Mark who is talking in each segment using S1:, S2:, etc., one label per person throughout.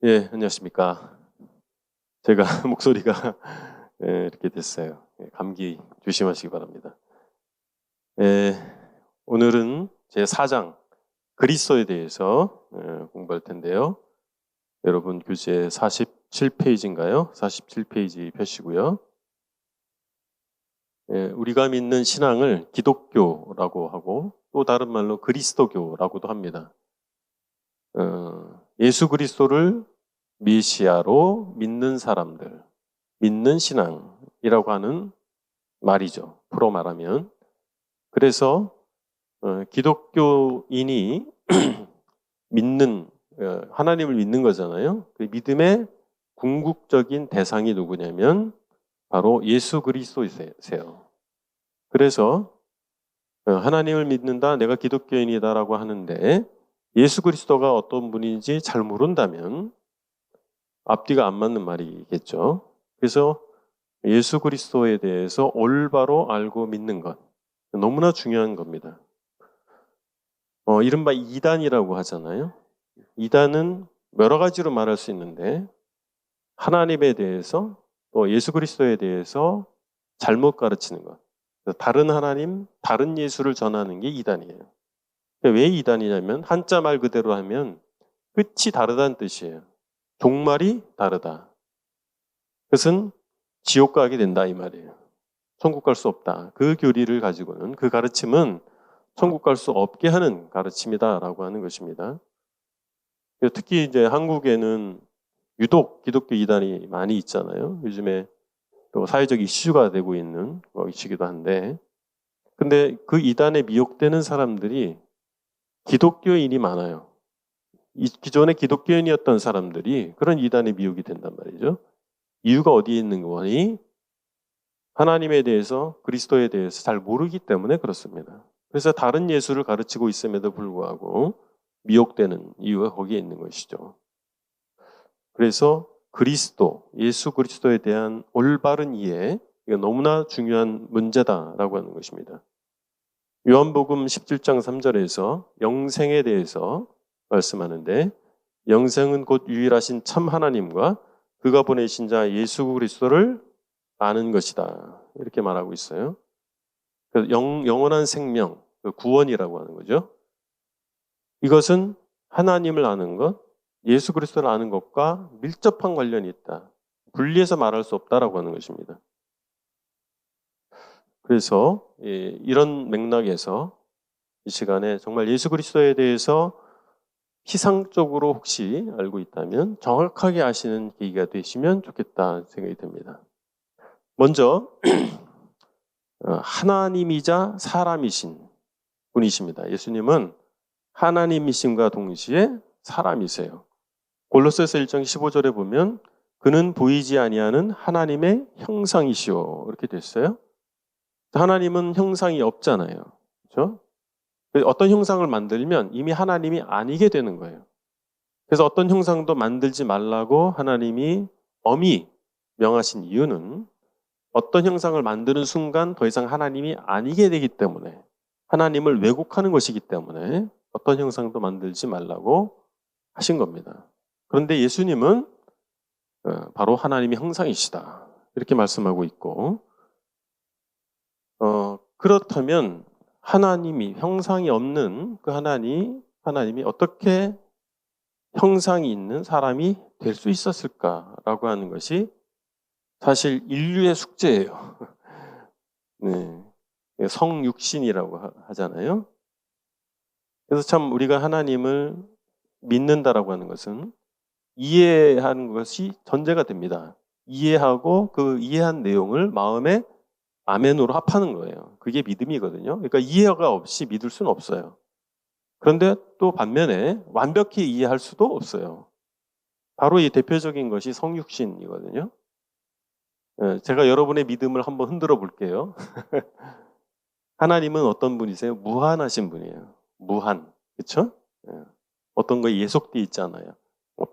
S1: 예, 안녕하십니까. 제가 목소리가 이렇게 됐어요. 감기 조심하시기 바랍니다. 예, 오늘은 제 4장 그리스도에 대해서 공부할 텐데요. 여러분 교재 47페이지인가요? 47페이지 펴시고요. 우리가 믿는 신앙을 기독교라고 하고 또 다른 말로 그리스도교라고도 합니다. 예수 그리스도를 메시아로 믿는 사람들, 믿는 신앙이라고 하는 말이죠. 프로 말하면. 그래서 기독교인이 믿는 하나님을 믿는 거잖아요. 그 믿음의 궁극적인 대상이 누구냐면 바로 예수 그리스도이세요. 그래서 하나님을 믿는다, 내가 기독교인이다라고 하는데 예수 그리스도가 어떤 분인지 잘 모른다면 앞뒤가 안 맞는 말이겠죠. 그래서 예수 그리스도에 대해서 올바로 알고 믿는 것 너무나 중요한 겁니다. 이른바 이단이라고 하잖아요. 이단은 여러 가지로 말할 수 있는데 하나님에 대해서 또 예수 그리스도에 대해서 잘못 가르치는 것. 다른 하나님, 다른 예수를 전하는 게 이단이에요. 왜 이단이냐면 한자 말 그대로 하면 끝이 다르다는 뜻이에요. 종말이 다르다. 그것은 지옥 가게 된다 이 말이에요. 천국 갈 수 없다. 그 교리를 가지고는 그 가르침은 천국 갈 수 없게 하는 가르침이다라고 하는 것입니다. 특히 이제 한국에는 유독 기독교 이단이 많이 있잖아요. 요즘에 또 사회적 이슈가 되고 있는 것이기도 한데, 근데 그 이단에 미혹되는 사람들이 기독교인이 많아요. 기존에 기독교인이었던 사람들이 그런 이단에 미혹이 된단 말이죠. 이유가 어디에 있는 거니? 하나님에 대해서, 그리스도에 대해서 잘 모르기 때문에 그렇습니다. 그래서 다른 예수를 가르치고 있음에도 불구하고 미혹되는 이유가 거기에 있는 것이죠. 그래서 그리스도, 예수 그리스도에 대한 올바른 이해, 이거 너무나 중요한 문제다라고 하는 것입니다. 요한복음 17장 3절에서 영생에 대해서 말씀하는데 영생은 곧 유일하신 참 하나님과 그가 보내신 자 예수 그리스도를 아는 것이다. 이렇게 말하고 있어요. 영원한 생명, 구원이라고 하는 거죠. 이것은 하나님을 아는 것, 예수 그리스도를 아는 것과 밀접한 관련이 있다. 분리해서 말할 수 없다라고 하는 것입니다. 그래서 이런 맥락에서 이 시간에 정말 예수 그리스도에 대해서 피상적으로 혹시 알고 있다면 정확하게 아시는 계기가 되시면 좋겠다 생각이 듭니다. 먼저 하나님이자 사람이신 분이십니다. 예수님은 하나님이심과 동시에 사람이세요. 골로새서 1장 15절에 보면 그는 보이지 아니하는 하나님의 형상이시오 이렇게 됐어요. 하나님은 형상이 없잖아요. 그렇죠? 어떤 형상을 만들면 이미 하나님이 아니게 되는 거예요. 그래서 어떤 형상도 만들지 말라고 하나님이 엄히 명하신 이유는 어떤 형상을 만드는 순간 더 이상 하나님이 아니게 되기 때문에 하나님을 왜곡하는 것이기 때문에 어떤 형상도 만들지 말라고 하신 겁니다. 그런데 예수님은 바로 하나님의 형상이시다. 이렇게 말씀하고 있고 그렇다면 하나님이 형상이 없는 그 하나님이 어떻게 형상이 있는 사람이 될 수 있었을까라고 하는 것이 사실 인류의 숙제예요. 네. 성육신이라고 하잖아요. 그래서 참 우리가 하나님을 믿는다라고 하는 것은 이해하는 것이 전제가 됩니다. 이해하고 그 이해한 내용을 마음에 아멘으로 합하는 거예요. 그게 믿음이거든요. 그러니까 이해가 없이 믿을 수는 없어요. 그런데 또 반면에 완벽히 이해할 수도 없어요. 바로 이 대표적인 것이 성육신이거든요. 제가 여러분의 믿음을 한번 흔들어 볼게요. 하나님은 어떤 분이세요? 무한하신 분이에요. 무한. 그렇죠? 어떤 거에 예속돼 있잖아요.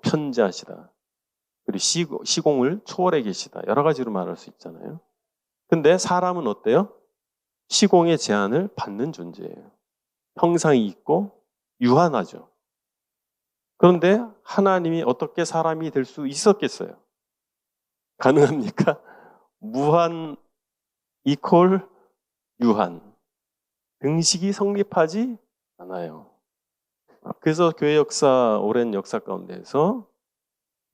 S1: 편재하시다. 그리고 시공을 초월해 계시다. 여러 가지로 말할 수 있잖아요. 근데 사람은 어때요? 시공의 제한을 받는 존재예요. 형상이 있고 유한하죠. 그런데 하나님이 어떻게 사람이 될 수 있었겠어요? 가능합니까? 무한 이퀄 유한. 등식이 성립하지 않아요. 그래서 교회 역사, 오랜 역사 가운데에서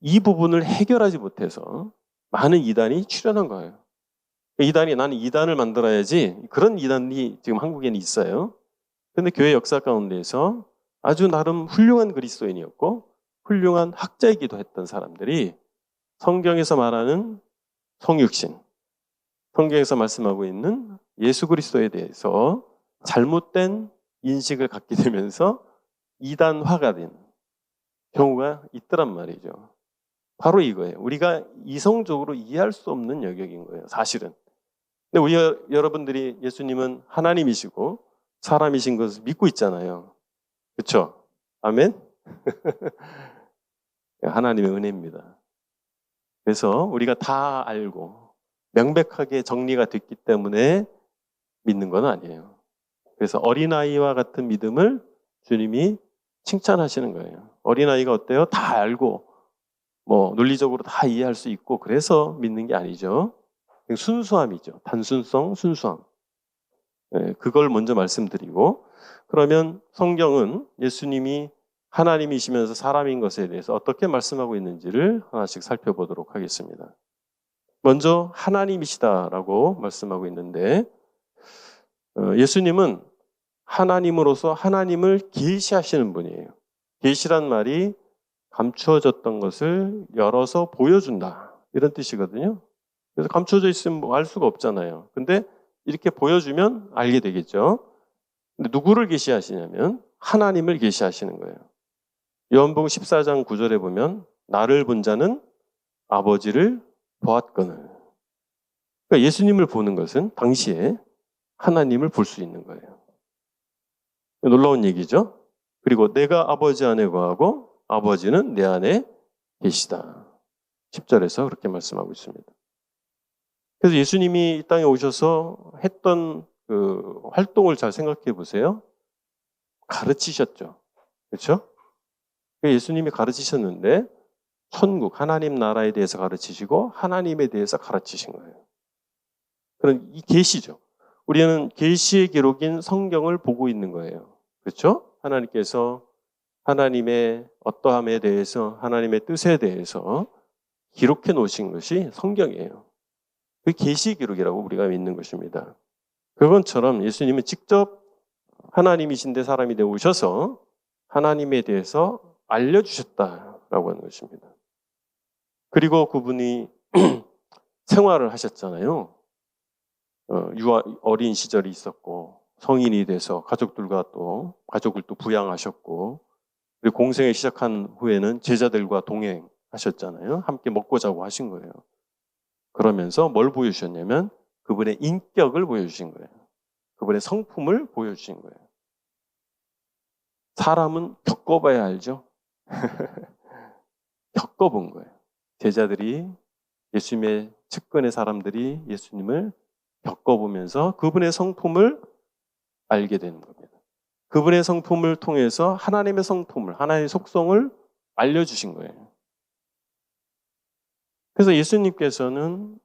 S1: 이 부분을 해결하지 못해서 많은 이단이 출현한 거예요. 이단이 나는 이단을 만들어야지, 그런 이단이 지금 한국에는 있어요. 그런데 교회 역사 가운데에서 아주 나름 훌륭한 그리스도인이었고 훌륭한 학자이기도 했던 사람들이 성경에서 말하는 성육신, 성경에서 말씀하고 있는 예수 그리스도에 대해서 잘못된 인식을 갖게 되면서 이단화가 된 경우가 있더란 말이죠. 바로 이거예요. 우리가 이성적으로 이해할 수 없는 영역인 거예요, 사실은. 근데 우리 여러분들이 예수님은 하나님이시고 사람이신 것을 믿고 있잖아요. 그렇죠? 아멘? 하나님의 은혜입니다. 그래서 우리가 다 알고 명백하게 정리가 됐기 때문에 믿는 건 아니에요. 그래서 어린아이와 같은 믿음을 주님이 칭찬하시는 거예요. 어린아이가 어때요? 다 알고 논리적으로 다 이해할 수 있고 그래서 믿는 게 아니죠. 순수함이죠. 단순성, 순수함. 그걸 먼저 말씀드리고, 그러면 성경은 예수님이 하나님이시면서 사람인 것에 대해서 어떻게 말씀하고 있는지를 하나씩 살펴보도록 하겠습니다. 먼저 하나님이시다라고 말씀하고 있는데, 예수님은 하나님으로서 하나님을 계시하시는 분이에요. 계시란 말이 감추어졌던 것을 열어서 보여준다, 이런 뜻이거든요. 그래서 감춰져 있으면 알 수가 없잖아요. 근데 이렇게 보여주면 알게 되겠죠. 근데 누구를 계시하시냐면 하나님을 계시하시는 거예요. 요한복음 14장 9절에 보면 나를 본 자는 아버지를 보았거늘. 그러니까 예수님을 보는 것은 당시에 하나님을 볼 수 있는 거예요. 놀라운 얘기죠. 그리고 내가 아버지 안에 거하고 아버지는 내 안에 계시다. 10절에서 그렇게 말씀하고 있습니다. 그래서 예수님이 이 땅에 오셔서 했던 그 활동을 잘 생각해 보세요. 가르치셨죠. 그렇죠? 예수님이 가르치셨는데 천국, 하나님 나라에 대해서 가르치시고 하나님에 대해서 가르치신 거예요. 그런 이 계시죠. 우리는 계시의 기록인 성경을 보고 있는 거예요. 그렇죠? 하나님께서 하나님의 어떠함에 대해서, 하나님의 뜻에 대해서 기록해 놓으신 것이 성경이에요. 그 계시 기록이라고 우리가 믿는 것입니다. 그것처럼 예수님은 직접 하나님이신데 사람이 되어 오셔서 하나님에 대해서 알려주셨다라고 하는 것입니다. 그리고 그분이 생활을 하셨잖아요. 어린 시절이 있었고 성인이 돼서 가족을 또 부양하셨고, 그리고 공생을 시작한 후에는 제자들과 동행하셨잖아요. 함께 먹고 자고 하신 거예요. 그러면서 뭘 보여주셨냐면 그분의 인격을 보여주신 거예요. 그분의 성품을 보여주신 거예요. 사람은 겪어봐야 알죠. 겪어본 거예요. 제자들이, 예수님의 측근의 사람들이 예수님을 겪어보면서 그분의 성품을 알게 되는 겁니다. 그분의 성품을 통해서 하나님의 성품을, 하나님의 속성을 알려주신 거예요. 그래서 예수님께서는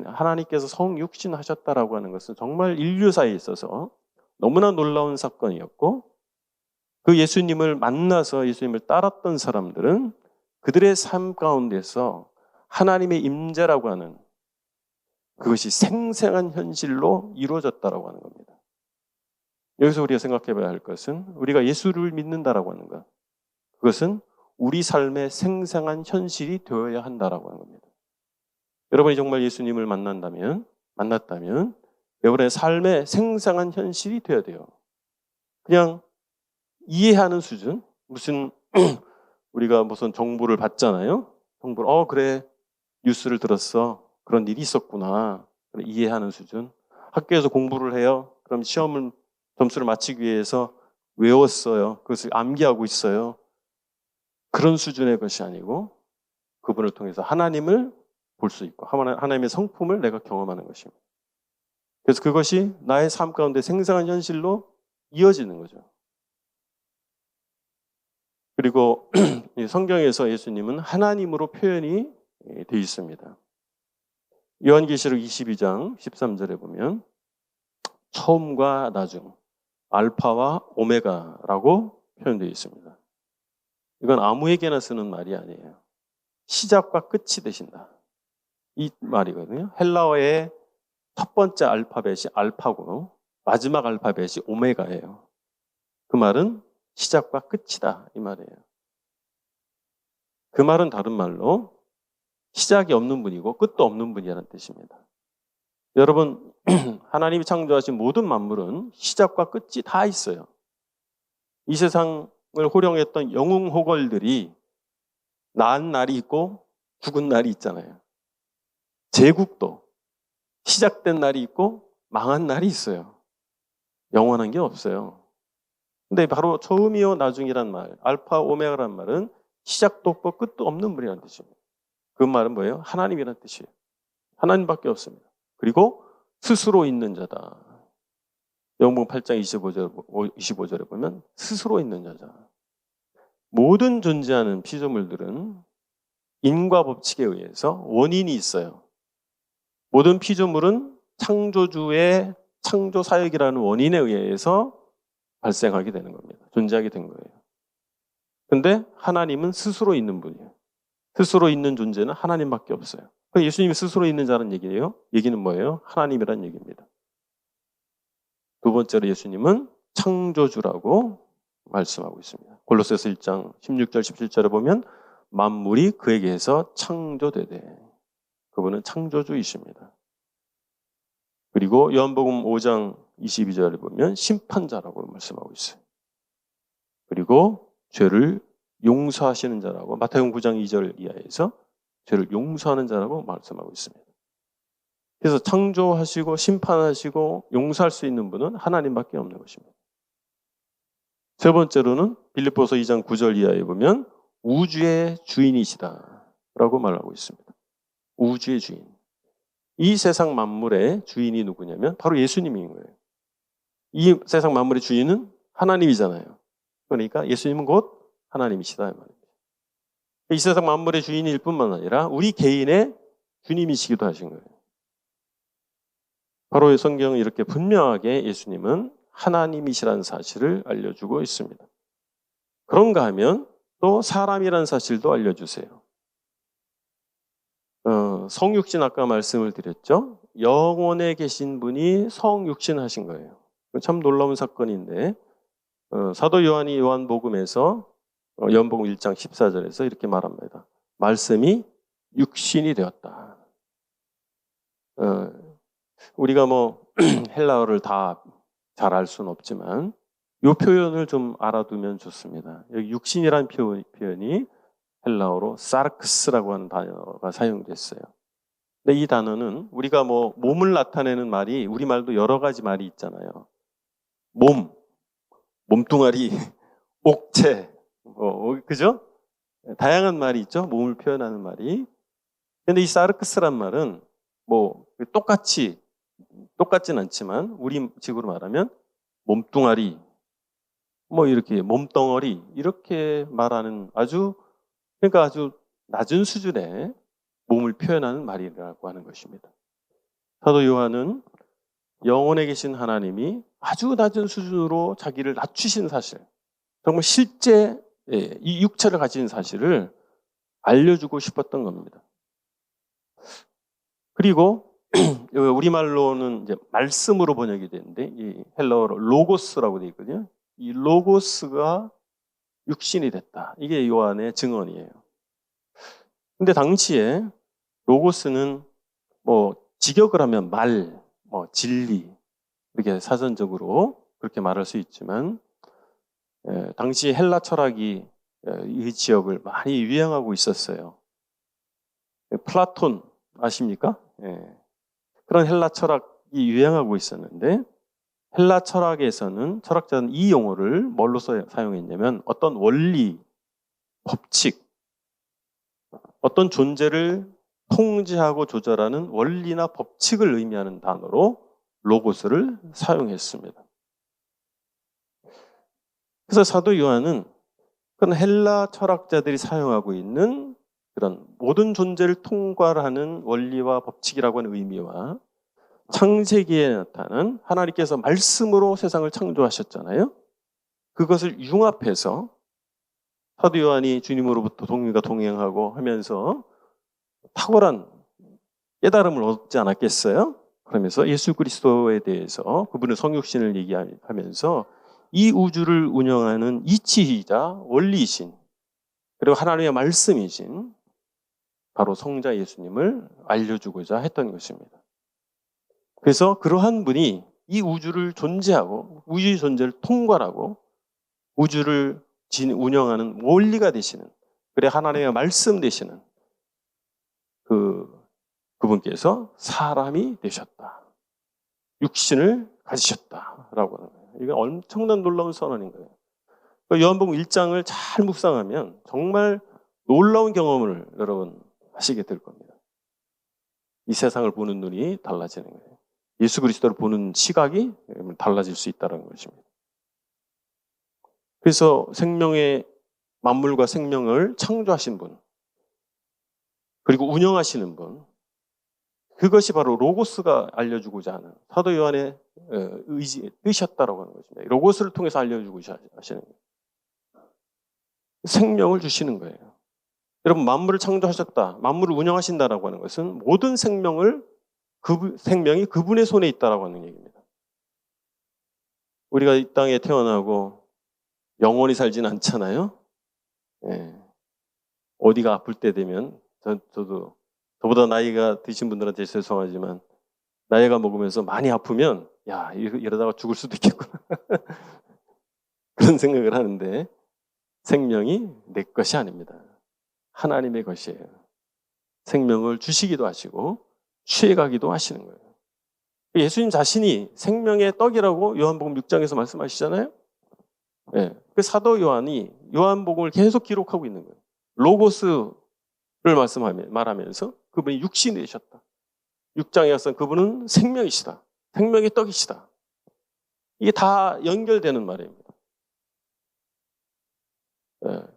S1: 하나님께서 성육신 하셨다라고 하는 것은 정말 인류사에 있어서 너무나 놀라운 사건이었고, 그 예수님을 만나서 예수님을 따랐던 사람들은 그들의 삶 가운데서 하나님의 임재라고 하는 그것이 생생한 현실로 이루어졌다라고 하는 겁니다. 여기서 우리가 생각해 봐야 할 것은 우리가 예수를 믿는다라고 하는 것, 그것은 우리 삶의 생생한 현실이 되어야 한다라고 하는 겁니다. 여러분이 정말 예수님을 만났다면 여러분의 삶의 생생한 현실이 되어야 돼요. 그냥 이해하는 수준, 우리가 무슨 정보를 받잖아요. 정보를 그래, 뉴스를 들었어, 그런 일이 있었구나, 이해하는 수준. 학교에서 공부를 해요. 그럼 점수를 맞추기 위해서 외웠어요. 그것을 암기하고 있어요. 그런 수준의 것이 아니고 그분을 통해서 하나님을 볼 수 있고 하나님의 성품을 내가 경험하는 것입니다. 그래서 그것이 나의 삶 가운데 생생한 현실로 이어지는 거죠. 그리고 성경에서 예수님은 하나님으로 표현이 되어 있습니다. 요한계시록 22장 13절에 보면 처음과 나중, 알파와 오메가라고 표현되어 있습니다. 이건 아무에게나 쓰는 말이 아니에요. 시작과 끝이 되신다. 이 말이거든요. 헬라어의 첫 번째 알파벳이 알파고 마지막 알파벳이 오메가예요. 그 말은 시작과 끝이다 이 말이에요. 그 말은 다른 말로 시작이 없는 분이고 끝도 없는 분이라는 뜻입니다. 여러분 하나님이 창조하신 모든 만물은 시작과 끝이 다 있어요. 이 세상을 호령했던 영웅호걸들이 난 날이 있고 죽은 날이 있잖아요. 제국도 시작된 날이 있고 망한 날이 있어요. 영원한 게 없어요. 근데 바로 처음이요 나중이란 말, 알파 오메가란 말은 시작도 없고 끝도 없는 분이라는 뜻입니다. 그 말은 뭐예요? 하나님이라는 뜻이에요. 하나님밖에 없습니다. 그리고 스스로 있는 자다. 요한복음 8장 25절에 보면 스스로 있는 자다. 모든 존재하는 피조물들은 인과 법칙에 의해서 원인이 있어요. 모든 피조물은 창조주의 창조 사역이라는 원인에 의해서 발생하게 되는 겁니다. 존재하게 된 거예요. 근데 하나님은 스스로 있는 분이에요. 스스로 있는 존재는 하나님밖에 없어요. 예수님이 스스로 있는 자는 얘기예요. 얘기는 뭐예요? 하나님이라는 얘기입니다. 두 번째로 예수님은 창조주라고 말씀하고 있습니다. 골로새서 1장 16절 17절에 보면 만물이 그에게서 창조되되 그분은 창조주이십니다. 그리고 요한복음 5장 22절에 보면 심판자라고 말씀하고 있어요. 그리고 죄를 용서하시는 자라고 마태복음 9장 2절 이하에서 죄를 용서하는 자라고 말씀하고 있습니다. 그래서 창조하시고 심판하시고 용서할 수 있는 분은 하나님밖에 없는 것입니다. 세 번째로는 빌립보서 2장 9절 이하에 보면 우주의 주인이시다라고 말하고 있습니다. 우주의 주인. 이 세상 만물의 주인이 누구냐면 바로 예수님인 거예요. 이 세상 만물의 주인은 하나님이잖아요. 그러니까 예수님은 곧 하나님이시다 이 말입니다. 이 세상 만물의 주인일 뿐만 아니라 우리 개인의 주님이시기도 하신 거예요. 바로 성경은 이렇게 분명하게 예수님은 하나님이시라는 사실을 알려주고 있습니다. 그런가 하면 또 사람이라는 사실도 알려주세요. 성육신 아까 말씀을 드렸죠. 영원에 계신 분이 성육신 하신 거예요. 참 놀라운 사건인데 사도 요한이 요한복음에서 요한복음 1장 14절에서 이렇게 말합니다. 말씀이 육신이 되었다. 우리가 헬라어를 다 잘 알 수는 없지만 이 표현을 좀 알아두면 좋습니다. 여기 육신이라는 표현이 헬라어로 사르크스라고 하는 단어가 사용됐어요. 근데 이 단어는 우리가 몸을 나타내는 말이 우리말도 여러 가지 말이 있잖아요. 몸뚱아리, 옥체, 그죠? 다양한 말이 있죠. 몸을 표현하는 말이. 근데 이 사르크스란 말은 똑같진 않지만 우리 식으로 말하면 몸뚱아리, 이렇게 몸덩어리 이렇게 말하는 아주 낮은 수준의 몸을 표현하는 말이라고 하는 것입니다. 사도 요한은 영원에 계신 하나님이 아주 낮은 수준으로 자기를 낮추신 사실, 정말 실제 이 육체를 가진 사실을 알려주고 싶었던 겁니다. 그리고 우리말로는 이제 말씀으로 번역이 되는데 이 헬라어로 로고스라고 되어 있거든요. 이 로고스가 육신이 됐다. 이게 요한의 증언이에요. 근데 당시에 로고스는 직역을 하면 말, 진리 이렇게 사전적으로 그렇게 말할 수 있지만 당시 헬라 철학이 이 지역을 많이 유행하고 있었어요. 플라톤 아십니까? 그런 헬라 철학이 유행하고 있었는데 헬라 철학에서는 철학자는 이 용어를 뭘로 사용했냐면 어떤 원리, 법칙, 어떤 존재를 통제하고 조절하는 원리나 법칙을 의미하는 단어로 로고스를 사용했습니다. 그래서 사도 요한은 그건 헬라 철학자들이 사용하고 있는 그런 모든 존재를 통괄하는 원리와 법칙이라고 하는 의미와 창세기에 나타난 하나님께서 말씀으로 세상을 창조하셨잖아요. 그것을 융합해서 사도 요한이 주님으로부터 동행과 동행하고 하면서 탁월한 깨달음을 얻지 않았겠어요? 그러면서 예수 그리스도에 대해서 그분의 성육신을 얘기하면서 이 우주를 운영하는 이치이자 원리이신 그리고 하나님의 말씀이신 바로 성자 예수님을 알려주고자 했던 것입니다. 그래서 그러한 분이 이 우주를 존재하고 우주의 존재를 통괄하고 우주를 운영하는 원리가 되시는 그래 하나님의 말씀 되시는 그분께서 사람이 되셨다. 육신을 가지셨다라고 하는 거예요. 이게 엄청난 놀라운 선언인 거예요. 요한복음 1장을 잘 묵상하면 정말 놀라운 경험을 여러분 하시게 될 겁니다. 이 세상을 보는 눈이 달라지는 거예요. 예수 그리스도를 보는 시각이 달라질 수 있다는 것입니다. 그래서 생명의 만물과 생명을 창조하신 분 그리고 운영하시는 분 그것이 바로 로고스가 알려주고자 하는 사도 요한의 뜻이었다라고 하는 것입니다. 로고스를 통해서 알려주고자 하시는 거예요. 생명을 주시는 거예요. 여러분 만물을 창조하셨다. 만물을 운영하신다라고 하는 것은 모든 생명이 그분의 손에 있다라고 하는 얘기입니다. 우리가 이 땅에 태어나고 영원히 살지는 않잖아요. 예. 어디가 아플 때 되면 저도 저보다 나이가 드신 분들한테 죄송하지만 나이가 먹으면서 많이 아프면 야 이러다가 죽을 수도 있겠구나 그런 생각을 하는데 생명이 내 것이 아닙니다. 하나님의 것이에요. 생명을 주시기도 하시고 취해가기도 하시는 거예요. 예수님 자신이 생명의 떡이라고 요한복음 6장에서 말씀하시잖아요. 네. 그 사도 요한이 요한복음을 계속 기록하고 있는 거예요. 로고스를 말하면서 그분이 육신이 되셨다. 6장에 가서 그분은 생명이시다. 생명의 떡이시다. 이게 다 연결되는 말입니다.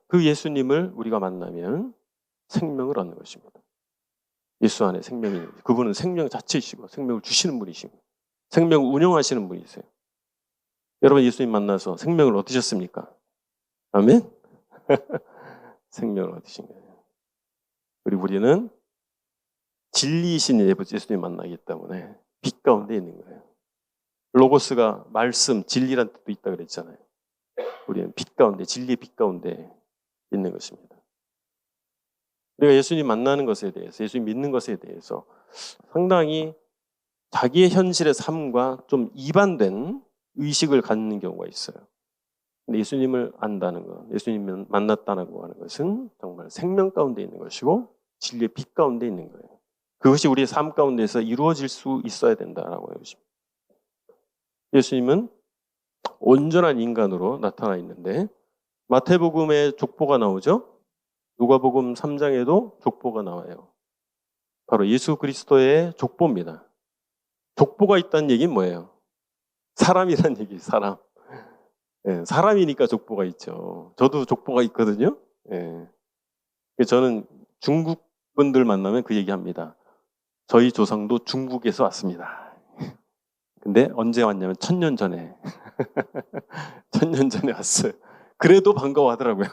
S1: 그 예수님을 우리가 만나면 생명을 얻는 것입니다. 예수 안에 생명이 그분은 생명 자체이시고 생명을 주시는 분이십니다. 생명을 운영하시는 분이세요. 여러분 예수님 만나서 생명을 얻으셨습니까? 아멘? 생명을 얻으신 거예요. 그리고 우리는 진리이신 예수님 만나기 때문에 빛 가운데 있는 거예요. 로고스가 말씀, 진리란 뜻도 있다 그랬잖아요. 우리는 빛 가운데, 진리의 빛 가운데 있는 것입니다. 우리가 예수님 만나는 것에 대해서, 예수님 믿는 것에 대해서 상당히 자기의 현실의 삶과 좀 이반된 의식을 갖는 경우가 있어요. 근데 예수님을 안다는 것, 예수님을 만났다는 거 하는 것은 정말 생명 가운데 있는 것이고 진리의 빛 가운데 있는 거예요. 그것이 우리의 삶 가운데서 이루어질 수 있어야 된다라고 하는 것입니다. 예수님은 온전한 인간으로 나타나 있는데 마태복음에 족보가 나오죠. 누가복음 3장에도 족보가 나와요. 바로 예수 그리스도의 족보입니다. 족보가 있다는 얘기는 뭐예요? 사람이란 얘기, 사람. 네, 사람이니까 족보가 있죠. 저도 족보가 있거든요. 네. 저는 중국 분들 만나면 그 얘기합니다. 저희 조상도 중국에서 왔습니다. 근데 언제 왔냐면 1000년 전에 1000년 전에 왔어요. 그래도 반가워하더라고요.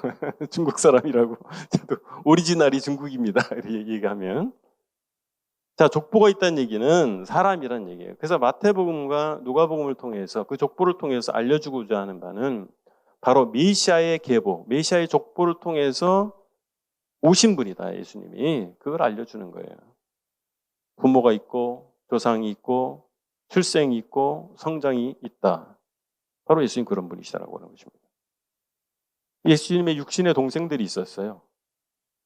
S1: 중국 사람이라고. 저도 오리지널이 중국입니다. 이렇게 얘기하면. 자, 족보가 있다는 얘기는 사람이란 얘기예요. 그래서 마태복음과 누가복음을 통해서 그 족보를 통해서 알려주고자 하는 바는 바로 메시아의 계보, 메시아의 족보를 통해서 오신 분이다. 예수님이. 그걸 알려주는 거예요. 부모가 있고 조상이 있고 출생이 있고 성장이 있다. 바로 예수님 그런 분이시다라고 하는 것입니다. 예수님의 육신의 동생들이 있었어요.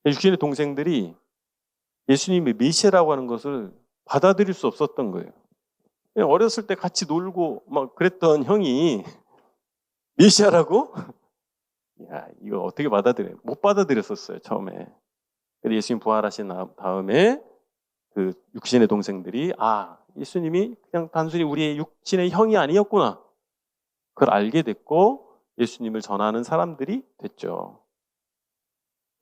S1: 육신의 동생들이 예수님의 메시아라고 하는 것을 받아들일 수 없었던 거예요. 그냥 어렸을 때 같이 놀고 막 그랬던 형이 메시아라고? 야, 이거 어떻게 받아들여요? 못 받아들였었어요, 처음에. 근데 예수님 부활하신 다음에 그 육신의 동생들이 예수님이 그냥 단순히 우리의 육신의 형이 아니었구나. 그걸 알게 됐고 예수님을 전하는 사람들이 됐죠.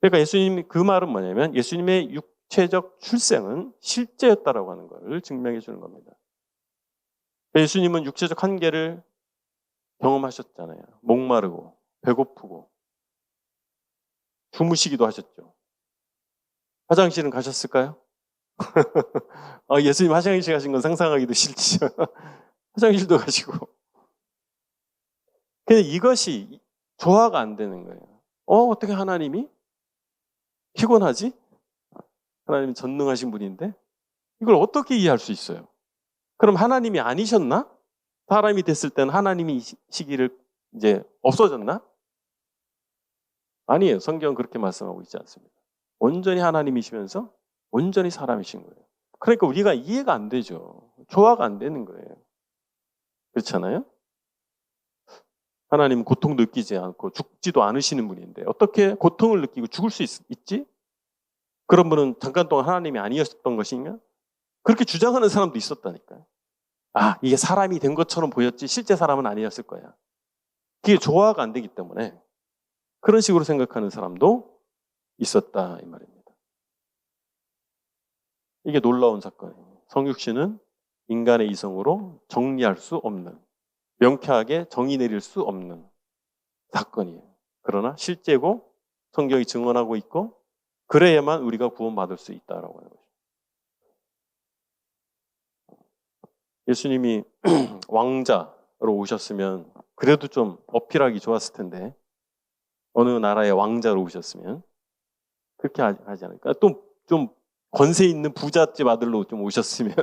S1: 그러니까 예수님 그 말은 뭐냐면 예수님의 육체적 출생은 실제였다라고 하는 것을 증명해 주는 겁니다. 예수님은 육체적 한계를 경험하셨잖아요. 목마르고 배고프고 주무시기도 하셨죠. 화장실은 가셨을까요? 예수님 화장실 가신 건 상상하기도 싫죠. 화장실도 가시고. 근데 이것이 조화가 안 되는 거예요. 어떻게 하나님이 피곤하지? 하나님이 전능하신 분인데 이걸 어떻게 이해할 수 있어요? 그럼 하나님이 아니셨나? 사람이 됐을 때는 하나님이 시기를 이제 없어졌나? 아니에요. 성경은 그렇게 말씀하고 있지 않습니다. 온전히 하나님이시면서 온전히 사람이신 거예요. 그러니까 우리가 이해가 안 되죠. 조화가 안 되는 거예요. 그렇잖아요? 하나님은 고통 느끼지 않고 죽지도 않으시는 분인데 어떻게 고통을 느끼고 죽을 수 있지? 그런 분은 잠깐 동안 하나님이 아니었던 것인가? 그렇게 주장하는 사람도 있었다니까요. 이게 사람이 된 것처럼 보였지 실제 사람은 아니었을 거야. 그게 조화가 안 되기 때문에 그런 식으로 생각하는 사람도 있었다 이 말입니다. 이게 놀라운 사건이에요. 성육신은 인간의 이성으로 정리할 수 없는, 명쾌하게 정의 내릴 수 없는 사건이에요. 그러나 실제고 성경이 증언하고 있고 그래야만 우리가 구원받을 수 있다라고 하는 거죠. 예수님이 왕자로 오셨으면 그래도 좀 어필하기 좋았을 텐데 어느 나라의 왕자로 오셨으면 그렇게 하지 않을까? 또 좀 권세 있는 부잣집 아들로 좀 오셨으면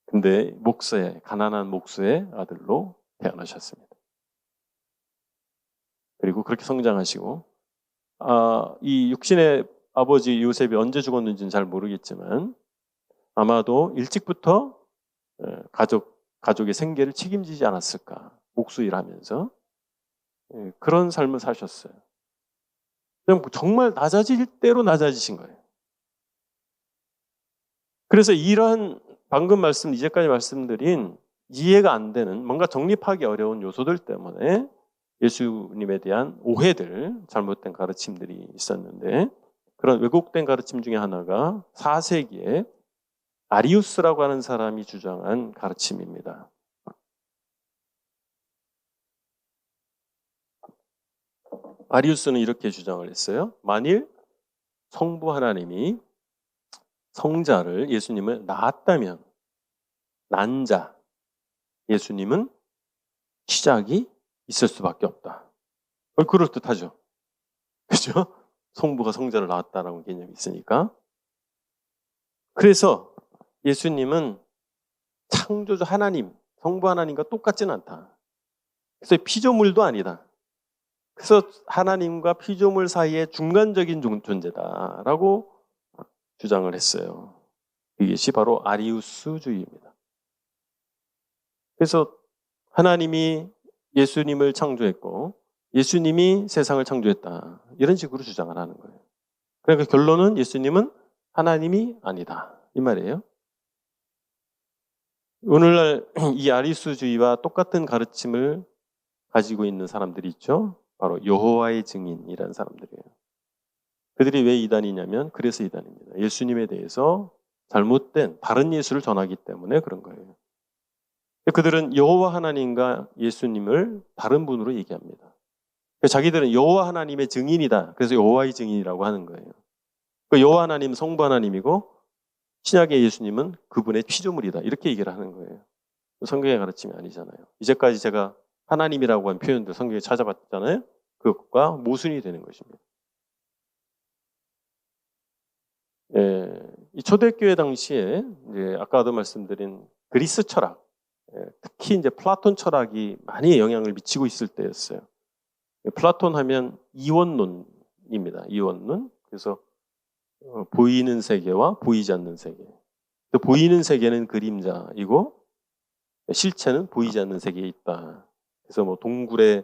S1: 근데 가난한 목수의 아들로 태어나셨습니다. 그리고 그렇게 성장하시고 이 육신의 아버지 요셉이 언제 죽었는지는 잘 모르겠지만 아마도 일찍부터 가족의 생계를 책임지지 않았을까. 목수 일하면서 그런 삶을 사셨어요. 정말 낮아질 대로 낮아지신 거예요. 그래서 이러한 방금 이제까지 말씀드린 이해가 안 되는 뭔가 정립하기 어려운 요소들 때문에 예수님에 대한 오해들, 잘못된 가르침들이 있었는데 그런 왜곡된 가르침 중에 하나가 4세기에 아리우스라고 하는 사람이 주장한 가르침입니다. 아리우스는 이렇게 주장을 했어요. 만일 성부 하나님이 성자를 예수님을 낳았다면 난자 예수님은 시작이 있을 수밖에 없다. 그럴듯하죠. 그죠? 성부가 성자를 낳았다라는 개념이 있으니까. 그래서 예수님은 창조주 하나님, 성부 하나님과 똑같지는 않다. 그래서 피조물도 아니다. 그래서 하나님과 피조물 사이의 중간적인 존재다라고 주장을 했어요. 이것이 바로 아리우스주의입니다. 그래서 하나님이 예수님을 창조했고 예수님이 세상을 창조했다. 이런 식으로 주장을 하는 거예요. 그러니까 결론은 예수님은 하나님이 아니다. 이 말이에요. 오늘날 이 아리우스주의와 똑같은 가르침을 가지고 있는 사람들이 있죠. 바로 여호와의 증인이라는 사람들이에요. 그들이 왜 이단이냐면 그래서 이단입니다. 예수님에 대해서 잘못된 다른 예수를 전하기 때문에 그런 거예요. 그들은 여호와 하나님과 예수님을 다른 분으로 얘기합니다. 자기들은 여호와 하나님의 증인이다. 그래서 여호와의 증인이라고 하는 거예요. 여호와 하나님은 성부 하나님이고 신약의 예수님은 그분의 피조물이다. 이렇게 얘기를 하는 거예요. 성경의 가르침이 아니잖아요. 이제까지 제가 하나님이라고 한 표현들 성경에 찾아봤잖아요. 그것과 모순이 되는 것입니다. 이 초대교회 당시에 이제 아까도 말씀드린 그리스 철학, 특히 이제 플라톤 철학이 많이 영향을 미치고 있을 때였어요. 플라톤 하면 이원론입니다. 이원론. 그래서 보이는 세계와 보이지 않는 세계. 보이는 세계는 그림자이고 실체는 보이지 않는 세계에 있다. 그래서 뭐 동굴에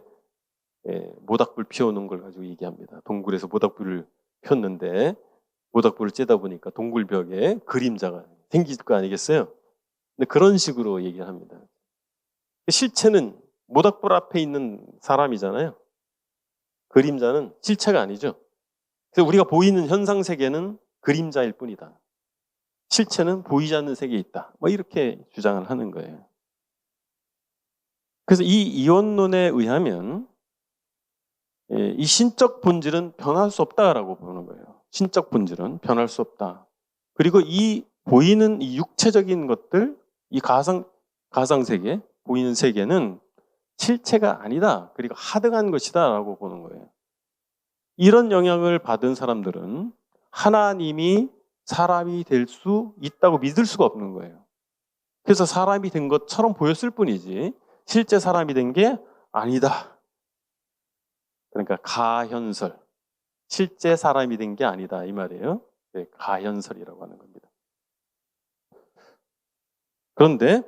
S1: 모닥불 피워놓은 걸 가지고 얘기합니다. 동굴에서 모닥불을 폈는데 모닥불을 쬐다 보니까 동굴 벽에 그림자가 생길 거 아니겠어요? 근데 그런 식으로 얘기를 합니다. 실체는 모닥불 앞에 있는 사람이잖아요. 그림자는 실체가 아니죠. 그래서 우리가 보이는 현상 세계는 그림자일 뿐이다. 실체는 보이지 않는 세계에 있다. 뭐 이렇게 주장을 하는 거예요. 그래서 이 이원론에 의하면 이 신적 본질은 변할 수 없다라고 보는 거예요. 신적 본질은 변할 수 없다. 그리고 이 보이는 이 육체적인 것들, 이 가상 세계, 보이는 세계는 실체가 아니다. 그리고 하등한 것이다라고 보는 거예요. 이런 영향을 받은 사람들은 하나님이 사람이 될 수 있다고 믿을 수가 없는 거예요. 그래서 사람이 된 것처럼 보였을 뿐이지 실제 사람이 된 게 아니다. 그러니까 가현설, 실제 사람이 된 게 아니다 이 말이에요. 네, 가현설이라고 하는 겁니다. 그런데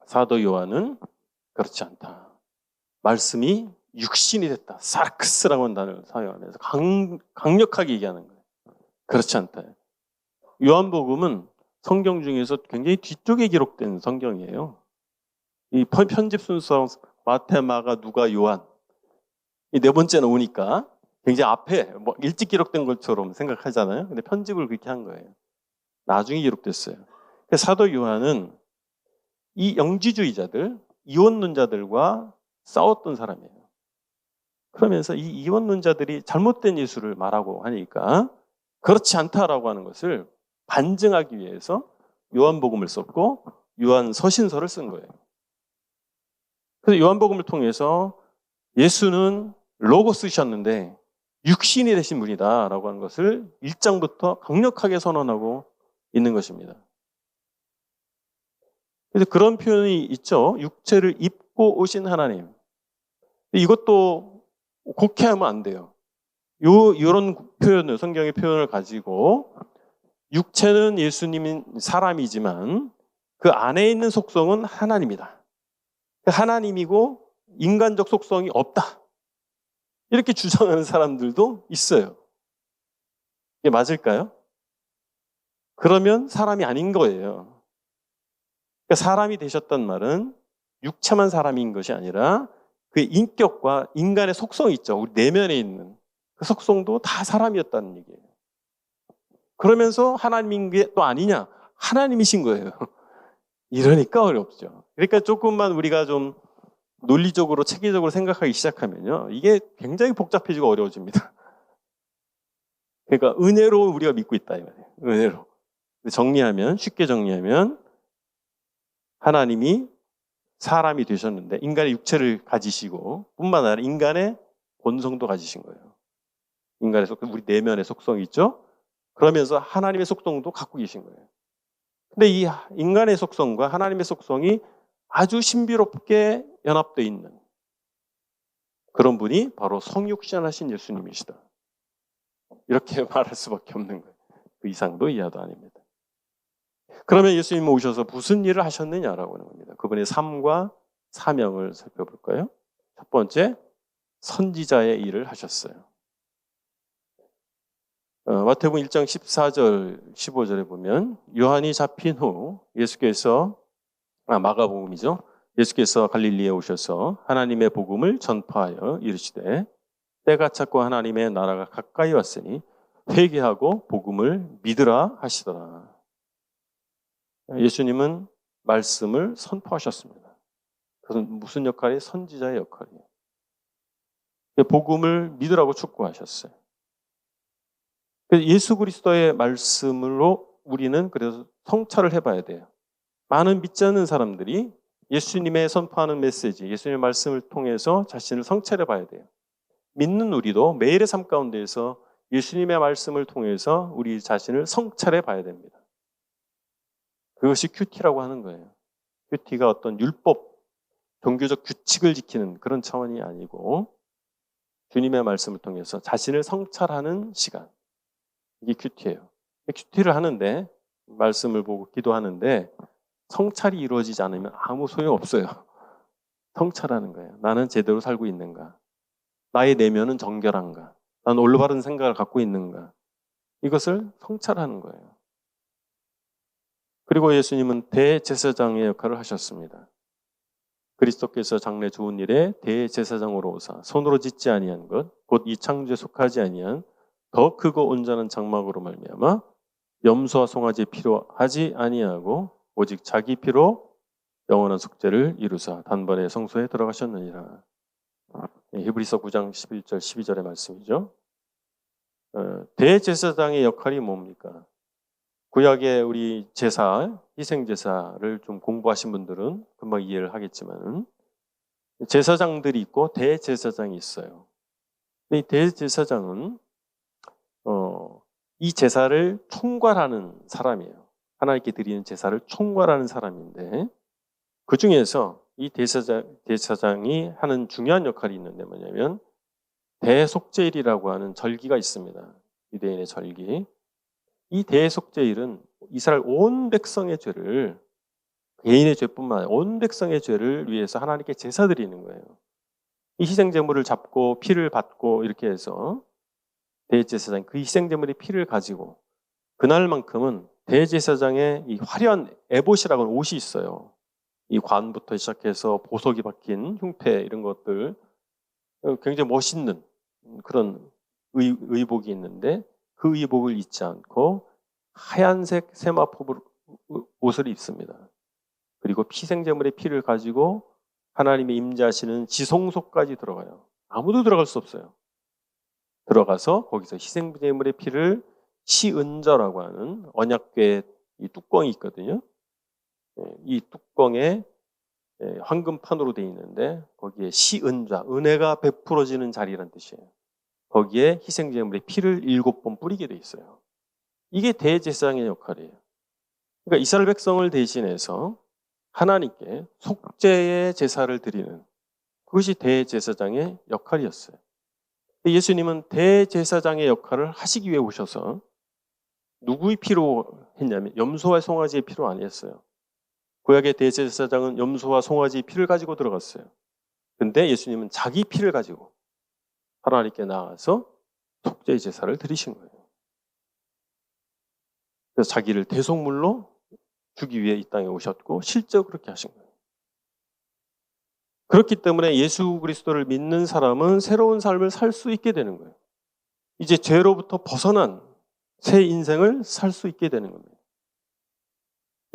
S1: 사도 요한은 그렇지 않다. 말씀이 육신이 됐다. 사르크스라고 하는 단어를 사용하면서 강력하게 얘기하는 거예요. 그렇지 않다. 요한복음은 성경 중에서 굉장히 뒤쪽에 기록된 성경이에요. 이 편집 순서 마태, 마가, 누가, 요한 이 네 번째는 오니까 굉장히 앞에 뭐 일찍 기록된 것처럼 생각하잖아요. 근데 편집을 그렇게 한 거예요. 나중에 기록됐어요. 사도 요한은 이 영지주의자들, 이원론자들과 싸웠던 사람이에요. 그러면서 이 이원론자들이 잘못된 예수를 말하고 하니까 그렇지 않다라고 하는 것을 반증하기 위해서 요한복음을 썼고 요한 서신서를 쓴 거예요. 그래서 요한복음을 통해서 예수는 로고스셨는데 육신이 되신 분이다라고 하는 것을 1장부터 강력하게 선언하고 있는 것입니다. 그래서 그런 표현이 있죠. 육체를 입고 오신 하나님. 이것도 곡해하면 안 돼요. 이런 표현을, 성경의 표현을 가지고 육체는 예수님인 사람이지만 그 안에 있는 속성은 하나님이다. 하나님이고 인간적 속성이 없다. 이렇게 주장하는 사람들도 있어요. 이게 맞을까요? 그러면 사람이 아닌 거예요. 그러니까 사람이 되셨단 말은 육체만 사람인 것이 아니라 그 인격과 인간의 속성이 있죠. 우리 내면에 있는 그 속성도 다 사람이었다는 얘기예요. 그러면서 하나님인 게 또 아니냐? 하나님이신 거예요. 이러니까 어렵죠. 그러니까 조금만 우리가 좀 논리적으로 체계적으로 생각하기 시작하면요. 이게 굉장히 복잡해지고 어려워집니다. 그러니까 은혜로 우리가 믿고 있다 이 말이에요. 은혜로. 정리하면 쉽게 정리하면 하나님이 사람이 되셨는데 인간의 육체를 가지시고 뿐만 아니라 인간의 본성도 가지신 거예요. 인간의 속성, 우리 내면의 속성이 있죠. 그러면서 하나님의 속성도 갖고 계신 거예요. 근데 이 인간의 속성과 하나님의 속성이 아주 신비롭게 연합되어 있는 그런 분이 바로 성육신하신 예수님이시다. 이렇게 말할 수밖에 없는 거예요. 그 이상도 이하도 아닙니다. 그러면 예수님이 오셔서 무슨 일을 하셨느냐라고 하는 겁니다. 그분의 삶과 사명을 살펴볼까요? 첫 번째, 선지자의 일을 하셨어요. 마태복음 1장 14절, 15절에 보면 요한이 잡힌 후 예수께서 마가복음이죠. 예수께서 갈릴리에 오셔서 하나님의 복음을 전파하여 이르시되 때가 찼고 하나님의 나라가 가까이 왔으니 회개하고 복음을 믿으라 하시더라. 예수님은 말씀을 선포하셨습니다. 그것은 무슨 역할이에요? 선지자의 역할이에요. 복음을 믿으라고 촉구하셨어요. 예수 그리스도의 말씀으로 우리는 그래서 성찰을 해봐야 돼요. 많은 믿지 않는 사람들이 예수님의 선포하는 메시지, 예수님의 말씀을 통해서 자신을 성찰해 봐야 돼요. 믿는 우리도 매일의 삶 가운데에서 예수님의 말씀을 통해서 우리 자신을 성찰해 봐야 됩니다. 그것이 큐티라고 하는 거예요. 큐티가 어떤 율법, 종교적 규칙을 지키는 그런 차원이 아니고 주님의 말씀을 통해서 자신을 성찰하는 시간. 이게 큐티예요. 큐티를 하는데 말씀을 보고 기도하는데 성찰이 이루어지지 않으면 아무 소용없어요. 성찰하는 거예요. 나는 제대로 살고 있는가? 나의 내면은 정결한가? 나는 올바른 생각을 갖고 있는가? 이것을 성찰하는 거예요. 그리고 예수님은 대제사장의 역할을 하셨습니다. 그리스도께서 장래 좋은 일에 대제사장으로 오사 손으로 짓지 아니한 것 곧 이 창조에 속하지 아니한 더 크고 온전한 장막으로 말미암아 염소와 송아지의 피로 하지 아니하고 오직 자기 피로 영원한 속죄를 이루사 단번에 성소에 들어가셨느니라. 히브리서 9장 11절 12절의 말씀이죠. 대제사장의 역할이 뭡니까? 구약의 우리 제사, 희생제사를 좀 공부하신 분들은 금방 이해를 하겠지만 제사장들이 있고 대제사장이 있어요. 이 대제사장은 이 제사를 총괄하는 사람이에요. 하나님께 드리는 제사를 총괄하는 사람인데 그 중에서 이 대제사장이 하는 중요한 역할이 있는데 뭐냐면 대속죄일이라고 하는 절기가 있습니다. 유대인의 절기. 이 대속죄일은 이스라엘 온 백성의 죄를 개인의 죄뿐만 아니라 온 백성의 죄를 위해서 하나님께 제사 드리는 거예요. 이 희생제물을 잡고 피를 받고 이렇게 해서 대제사장 그 희생제물의 피를 가지고 그날만큼은 대제사장의 이 화려한 에봇이라고 하는 옷이 있어요. 이 관부터 시작해서 보석이 박힌 흉패 이런 것들 굉장히 멋있는 그런 의복이 있는데 그 의복을 입지 않고 하얀색 세마포 옷을 입습니다. 그리고 희생제물의 피를 가지고 하나님의 임재하시는 지성소까지 들어가요. 아무도 들어갈 수 없어요. 들어가서 거기서 희생제물의 피를 시은저라고 하는 언약궤 이 뚜껑이 있거든요. 이 뚜껑에 황금판으로 되어 있는데 거기에 시은자, 은혜가 베풀어지는 자리라는 뜻이에요. 거기에 희생제물의 피를 7번 뿌리게 돼 있어요. 이게 대제사장의 역할이에요. 그러니까 이스라엘 백성을 대신해서 하나님께 속죄의 제사를 드리는 그것이 대제사장의 역할이었어요. 예수님은 대제사장의 역할을 하시기 위해 오셔서 누구의 피로 했냐면 염소와 송아지의 피로 아니었어요. 구약의 대제사장은 염소와 송아지의 피를 가지고 들어갔어요. 근데 예수님은 자기 피를 가지고 하나님께 나아가서 속죄의 제사를 드리신 거예요. 그래서 자기를 대속물로 주기 위해 이 땅에 오셨고 실제로 그렇게 하신 거예요. 그렇기 때문에 예수 그리스도를 믿는 사람은 새로운 삶을 살 수 있게 되는 거예요. 이제 죄로부터 벗어난 새 인생을 살 수 있게 되는 겁니다.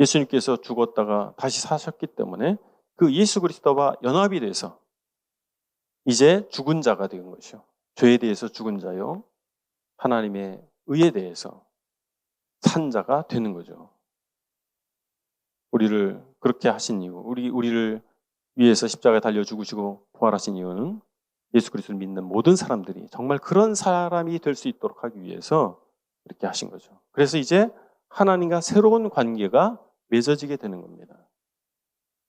S1: 예수님께서 죽었다가 다시 사셨기 때문에 그 예수 그리스도와 연합이 돼서 이제 죽은 자가 된 것이요. 죄에 대해서 죽은 자요. 하나님의 의에 대해서 산 자가 되는 거죠. 우리를 그렇게 하신 이유, 우리를 위해서 십자가에 달려 죽으시고 부활하신 이유는 예수 그리스도를 믿는 모든 사람들이 정말 그런 사람이 될 수 있도록 하기 위해서 그렇게 하신 거죠. 그래서 이제 하나님과 새로운 관계가 맺어지게 되는 겁니다.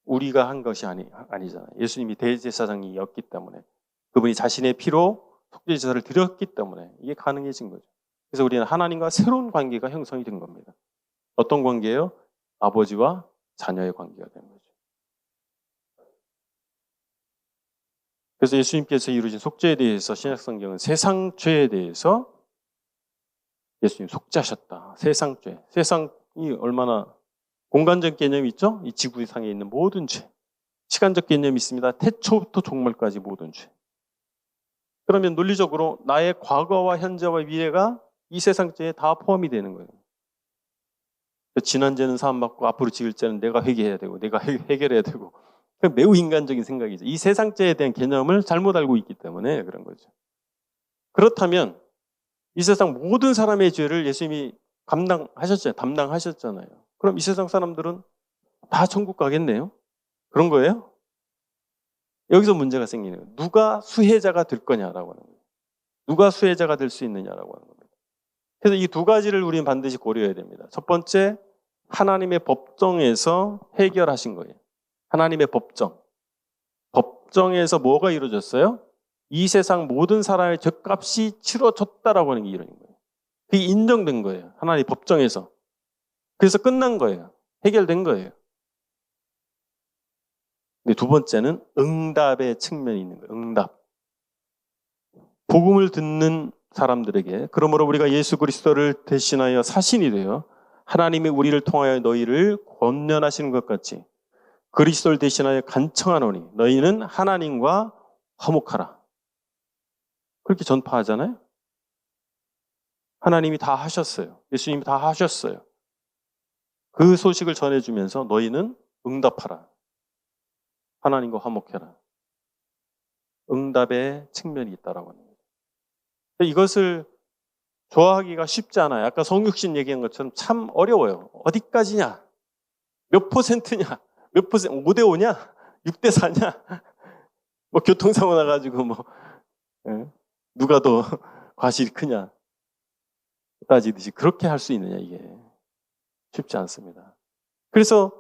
S1: 우리가 한 것이 아니잖아요. 예수님이 대제사장이었기 때문에 그분이 자신의 피로 속죄제사를 드렸기 때문에 이게 가능해진 거죠. 그래서 우리는 하나님과 새로운 관계가 형성이 된 겁니다. 어떤 관계예요? 아버지와 자녀의 관계가 된 거죠. 그래서 예수님께서 이루신 속죄에 대해서 신약성경은 세상 죄에 대해서 예수님 속죄하셨다. 세상 죄. 세상이 얼마나 공간적 개념이 있죠? 이 지구상에 있는 모든 죄. 시간적 개념이 있습니다. 태초부터 종말까지 모든 죄. 그러면 논리적으로 나의 과거와 현재와 미래가 이 세상 죄에 다 포함이 되는 거예요. 지난 죄는 사함받고 앞으로 지을 죄는 내가 회개해야 되고 내가 해결해야 되고 매우 인간적인 생각이죠. 이 세상 죄에 대한 개념을 잘못 알고 있기 때문에 그런 거죠. 그렇다면 이 세상 모든 사람의 죄를 예수님이 담당하셨잖아요. 그럼 이 세상 사람들은 다 천국 가겠네요? 그런 거예요? 여기서 문제가 생기는 거예요. 누가 수혜자가 될 거냐라고 하는 거예요. 누가 수혜자가 될 수 있느냐라고 하는 겁니다. 그래서 이 두 가지를 우리는 반드시 고려해야 됩니다. 첫 번째, 하나님의 법정에서 해결하신 거예요. 하나님의 법정. 법정에서 뭐가 이루어졌어요? 이 세상 모든 사람의 죗값이 치러졌다라고 하는 게 이루어진 거예요. 그게 인정된 거예요. 하나님 법정에서. 그래서 끝난 거예요. 해결된 거예요. 근데 두 번째는 응답의 측면이 있는 거예요. 응답. 복음을 듣는 사람들에게 그러므로 우리가 예수 그리스도를 대신하여 사신이 되어 하나님이 우리를 통하여 너희를 권면하시는 것 같이 그리스도를 대신하여 간청하노니 너희는 하나님과 화목하라. 그렇게 전파하잖아요. 하나님이 다 하셨어요. 예수님이 다 하셨어요. 그 소식을 전해주면서 너희는 응답하라. 하나님과 화목해라. 응답의 측면이 있다라고 합니다. 이것을 좋아하기가 쉽지 않아요. 아까 성육신 얘기한 것처럼 참 어려워요. 어디까지냐? 몇 퍼센트냐? 몇 퍼센트? 5대 5냐? 6대 4냐? 뭐 교통사고 나가지고 뭐 누가 더 과실이 크냐? 따지듯이 그렇게 할 수 있느냐, 이게 쉽지 않습니다. 그래서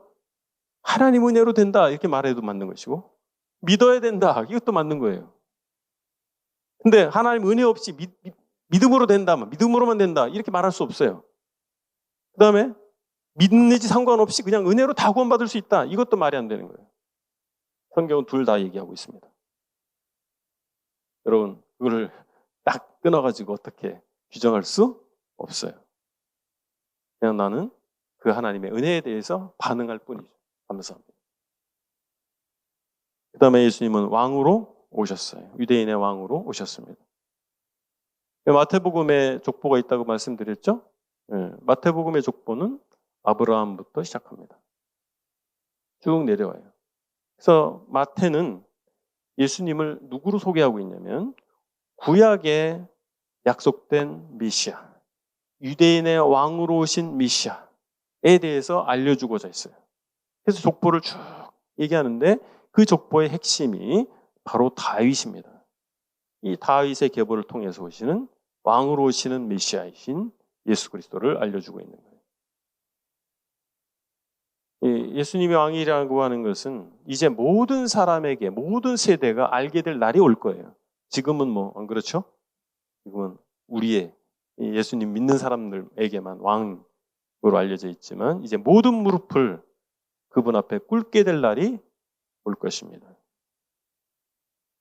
S1: 하나님 은혜로 된다 이렇게 말해도 맞는 것이고, 믿어야 된다 이것도 맞는 거예요. 근데 하나님 은혜 없이 믿음으로 된다, 믿음으로만 된다 이렇게 말할 수 없어요. 그 다음에 믿는지 상관없이 그냥 은혜로 다 구원받을 수 있다, 이것도 말이 안 되는 거예요. 성경은 둘 다 얘기하고 있습니다. 여러분, 그거를 딱 끊어가지고 어떻게 규정할 수 없어요. 그냥 나는 그 하나님의 은혜에 대해서 반응할 뿐이죠. 감사합니다. 그 다음에 예수님은 왕으로 오셨어요. 유대인의 왕으로 오셨습니다. 마태복음에 족보가 있다고 말씀드렸죠? 마태복음의 족보는 아브라함부터 시작합니다. 쭉 내려와요. 그래서 마태는 예수님을 누구로 소개하고 있냐면 구약에 약속된 메시아, 유대인의 왕으로 오신 메시아에 대해서 알려주고자 했어요. 그래서 족보를 쭉 얘기하는데 그 족보의 핵심이 바로 다윗입니다. 이 다윗의 계보를 통해서 오시는 왕으로 오시는 메시아이신 예수 그리스도를 알려주고 있는 거예요. 예수님이 왕이라고 하는 것은 이제 모든 사람에게, 모든 세대가 알게 될 날이 올 거예요. 지금은 뭐 안 그렇죠? 지금은 우리의 예수님 믿는 사람들에게만 왕으로 알려져 있지만 이제 모든 무릎을 그분 앞에 꿇게 될 날이 올 것입니다.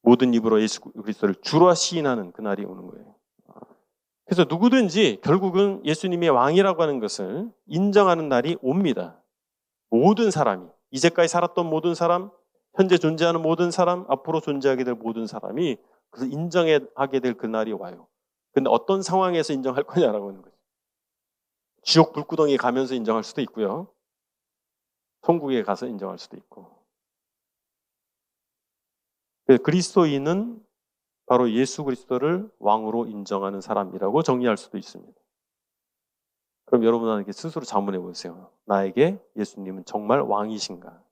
S1: 모든 입으로 예수 그리스도를 주라 시인하는 그 날이 오는 거예요. 그래서 누구든지 결국은 예수님의 왕이라고 하는 것을 인정하는 날이 옵니다. 모든 사람이, 이제까지 살았던 모든 사람, 현재 존재하는 모든 사람, 앞으로 존재하게 될 모든 사람이 그래서 인정하게 될 그 날이 와요. 근데 어떤 상황에서 인정할 거냐라고 하는 거죠. 지옥 불구덩이에 가면서 인정할 수도 있고요. 천국에 가서 인정할 수도 있고. 그리스도인은 바로 예수 그리스도를 왕으로 인정하는 사람이라고 정의할 수도 있습니다. 그럼 여러분에게 스스로 자문해 보세요. 나에게 예수님은 정말 왕이신가?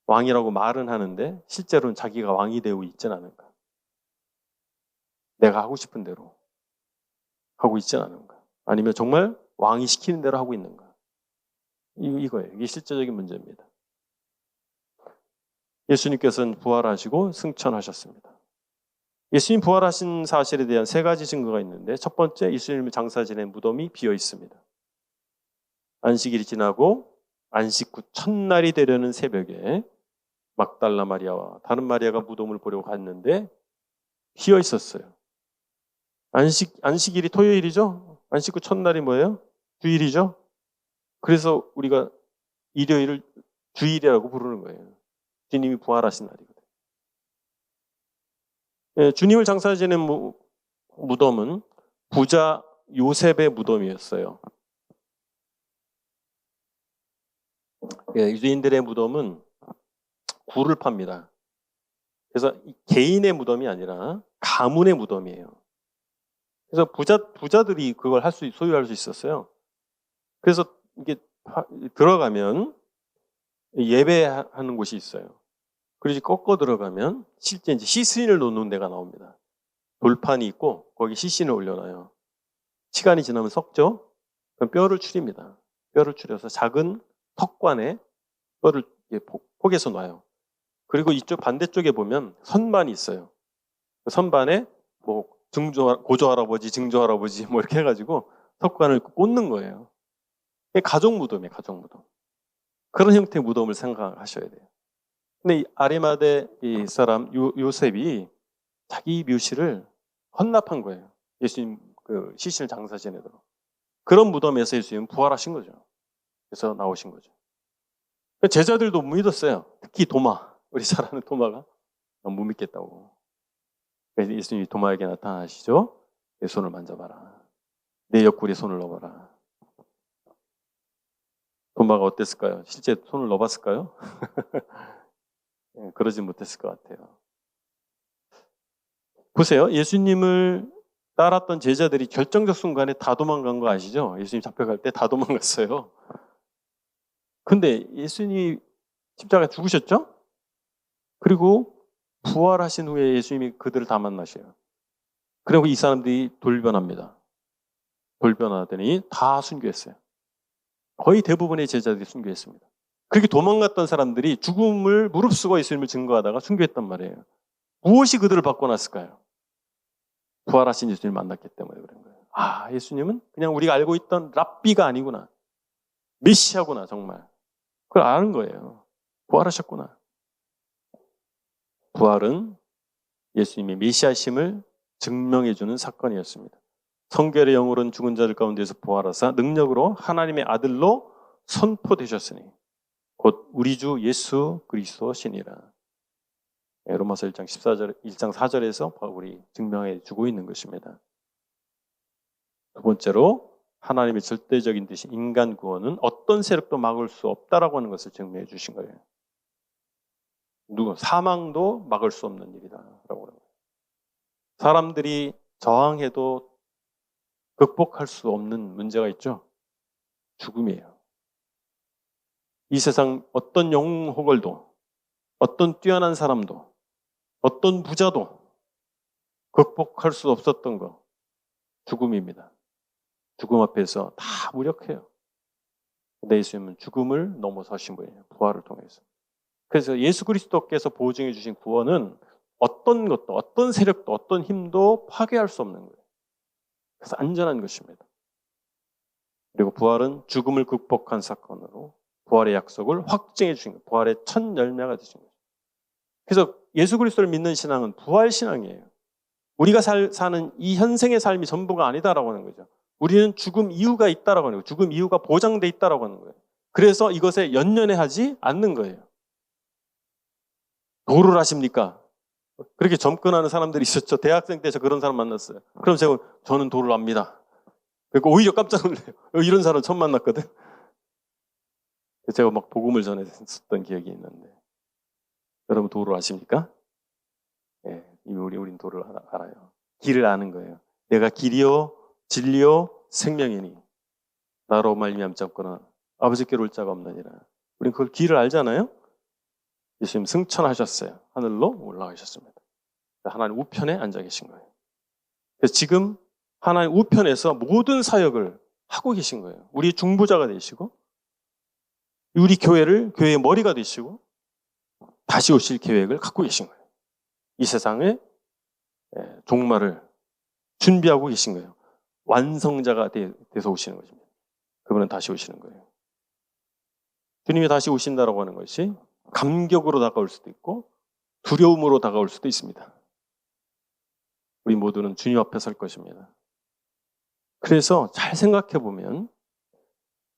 S1: 왕이라고 말은 하는데 실제로는 자기가 왕이 되고 있지는 않은가? 내가 하고 싶은 대로 하고 있지는 않은가? 아니면 정말 왕이 시키는 대로 하고 있는가? 이거예요. 이게 실제적인 문제입니다. 예수님께서는 부활하시고 승천하셨습니다. 예수님 부활하신 사실에 대한 세 가지 증거가 있는데, 첫 번째, 예수님의 장사 지낸 무덤이 비어 있습니다. 안식일이 지나고 안식 후 첫날이 되려는 새벽에 막달라 마리아와 다른 마리아가 무덤을 보려고 갔는데 비어 있었어요. 안식일이 토요일이죠? 안식 후 첫날이 뭐예요? 주일이죠? 그래서 우리가 일요일을 주일이라고 부르는 거예요. 주님이 부활하신 날이거든요. 주님을 장사 지낸 무덤은 부자 요셉의 무덤이었어요. 유대인들의 무덤은 굴을 팝니다. 그래서 개인의 무덤이 아니라 가문의 무덤이에요. 그래서 부자들이 그걸 소유할 수 있었어요. 그래서 이게 들어가면 예배하는 곳이 있어요. 그리고 꺾어 들어가면 실제 이제 시신을 놓는 데가 나옵니다. 돌판이 있고 거기 시신을 올려놔요. 시간이 지나면 썩죠? 그럼 뼈를 추립니다. 뼈를 추려서 작은 턱관에 뼈를 포개서 놔요. 그리고 이쪽 반대쪽에 보면 선반이 있어요. 그 선반에 뭐 고조 할아버지, 증조 할아버지 뭐 이렇게 해가지고 턱관을 꽂는 거예요. 가족 무덤이에요, 가족 무덤. 그런 형태의 무덤을 생각하셔야 돼요. 근데 이 아리마대 이 사람 요셉이 자기 묘실을 헌납한 거예요. 예수님 그 시신을 장사 지내도록. 그런 무덤에서 예수님은 부활하신 거죠. 그래서 나오신 거죠. 제자들도 못 믿었어요. 특히 도마, 우리 잘 아는 도마가 못 믿겠다고. 그래서 예수님이 도마에게 나타나시죠. 내 손을 만져봐라. 내 옆구리에 손을 넣어봐라. 도마가 어땠을까요? 실제 손을 넣어봤을까요? 그러지 못했을 것 같아요. 보세요. 예수님을 따랐던 제자들이 결정적 순간에 다 도망간 거 아시죠? 예수님 잡혀갈 때 다 도망갔어요. 근데 예수님이 십자가에 죽으셨죠? 그리고 부활하신 후에 예수님이 그들을 다 만나셔요. 그리고 이 사람들이 돌변합니다. 돌변하더니 다 순교했어요. 거의 대부분의 제자들이 순교했습니다. 그렇게 도망갔던 사람들이 죽음을 무릅쓰고 예수님을 증거하다가 순교했단 말이에요. 무엇이 그들을 바꿔놨을까요? 부활하신 예수님을 만났기 때문에 그런 거예요. 아, 예수님은 그냥 우리가 알고 있던 랍비가 아니구나. 메시아구나, 정말. 그걸 아는 거예요. 부활하셨구나. 부활은 예수님의 메시아심을 증명해주는 사건이었습니다. 성결의 영으로는 죽은 자들 가운데서 부활하사 능력으로 하나님의 아들로 선포되셨으니 곧 우리 주 예수 그리스도시니라. 로마서 1장 4절에서 바울이 증명해 주고 있는 것입니다. 두 번째로 하나님의 절대적인 뜻이 인간 구원은 어떤 세력도 막을 수 없다라고 하는 것을 증명해 주신 거예요. 사망도 막을 수 없는 일이다라고 합니다. 사람들이 저항해도 극복할 수 없는 문제가 있죠. 죽음이에요. 이 세상 어떤 영웅호걸도, 어떤 뛰어난 사람도, 어떤 부자도 극복할 수 없었던 거, 죽음입니다. 죽음 앞에서 다 무력해요. 근데 예수님은 죽음을 넘어서신 분이에요. 부활을 통해서. 그래서 예수 그리스도께서 보증해 주신 구원은 어떤 것도, 어떤 세력도, 어떤 힘도 파괴할 수 없는 거예요. 그래서 안전한 것입니다. 그리고 부활은 죽음을 극복한 사건으로 부활의 약속을 확증해 주신 거예요. 부활의 첫 열매가 되신 거예요. 그래서 예수 그리스도를 믿는 신앙은 부활 신앙이에요. 우리가 사는 이 현생의 삶이 전부가 아니다라고 하는 거죠. 우리는 죽음 이후가 있다라고 하는 거예요. 죽음 이후가 보장돼 있다라고 하는 거예요. 그래서 이것에 연연해하지 않는 거예요. 도를 하십니까? 그렇게 접근하는 사람들이 있었죠. 대학생 때 저 그런 사람 만났어요. 그럼 저는 도를 압니다. 그러니까 오히려 깜짝 놀래요. 이런 사람 처음 만났거든. 제가 막 복음을 전했었던 기억이 있는데. 여러분 도를 아십니까? 예, 우린 도를 알아요. 길을 아는 거예요. 내가 길이요, 진리요, 생명이니 나로 말미암지 않거나 아버지께로 올 자가 없느니라. 우린 그걸 길을 알잖아요. 예수님 승천하셨어요. 하늘로 올라가셨습니다. 하나님 우편에 앉아 계신 거예요. 그래서 지금 하나님 우편에서 모든 사역을 하고 계신 거예요. 우리 중보자가 되시고 우리 교회의 머리가 되시고 다시 오실 계획을 갖고 계신 거예요. 이 세상에 종말을 준비하고 계신 거예요. 완성자가 돼서 오시는 것입니다. 그분은 다시 오시는 거예요. 주님이 다시 오신다라고 하는 것이 감격으로 다가올 수도 있고 두려움으로 다가올 수도 있습니다. 우리 모두는 주님 앞에 설 것입니다. 그래서 잘 생각해 보면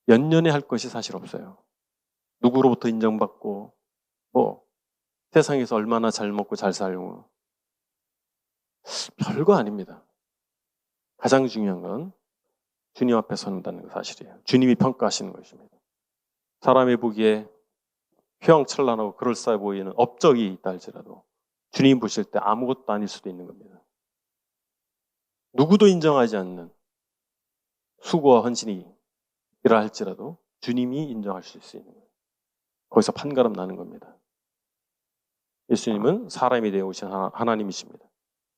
S1: 연연해 할 것이 사실 없어요. 누구로부터 인정받고 세상에서 얼마나 잘 먹고 잘 살고 별거 아닙니다. 가장 중요한 건 주님 앞에 선다는 사실이에요. 주님이 평가하시는 것입니다. 사람이 보기에 휘황찬란하고 그럴싸해 보이는 업적이 있다 할지라도 주님 보실 때 아무것도 아닐 수도 있는 겁니다. 누구도 인정하지 않는 수고와 헌신이 이라 할지라도 주님이 인정할 수 있는 거예요. 거기서 판가름 나는 겁니다. 예수님은 사람이 되어 오신 하나님이십니다.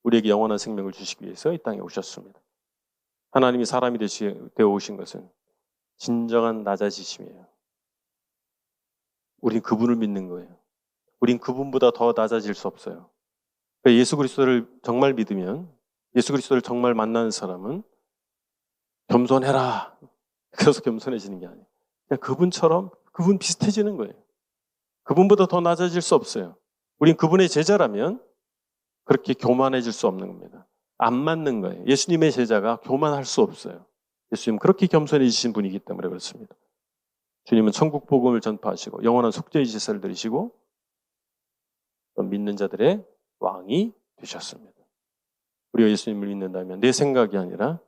S1: 우리에게 영원한 생명을 주시기 위해서 이 땅에 오셨습니다. 하나님이 사람이 되어 오신 것은 진정한 낮아지심이에요. 우린 그분을 믿는 거예요. 우린 그분보다 더 낮아질 수 없어요. 예수 그리스도를 정말 믿으면, 예수 그리스도를 정말 만나는 사람은 겸손해라. 그래서 겸손해지는 게 아니에요. 그냥 그분처럼, 그분 비슷해지는 거예요. 그분보다 더 낮아질 수 없어요. 우린 그분의 제자라면 그렇게 교만해질 수 없는 겁니다. 안 맞는 거예요. 예수님의 제자가 교만할 수 없어요. 예수님 그렇게 겸손해지신 분이기 때문에 그렇습니다. 주님은 천국 복음을 전파하시고 영원한 속죄의 제사를 드리시고 또 믿는 자들의 왕이 되셨습니다. 우리가 예수님을 믿는다면 내 생각이 아니라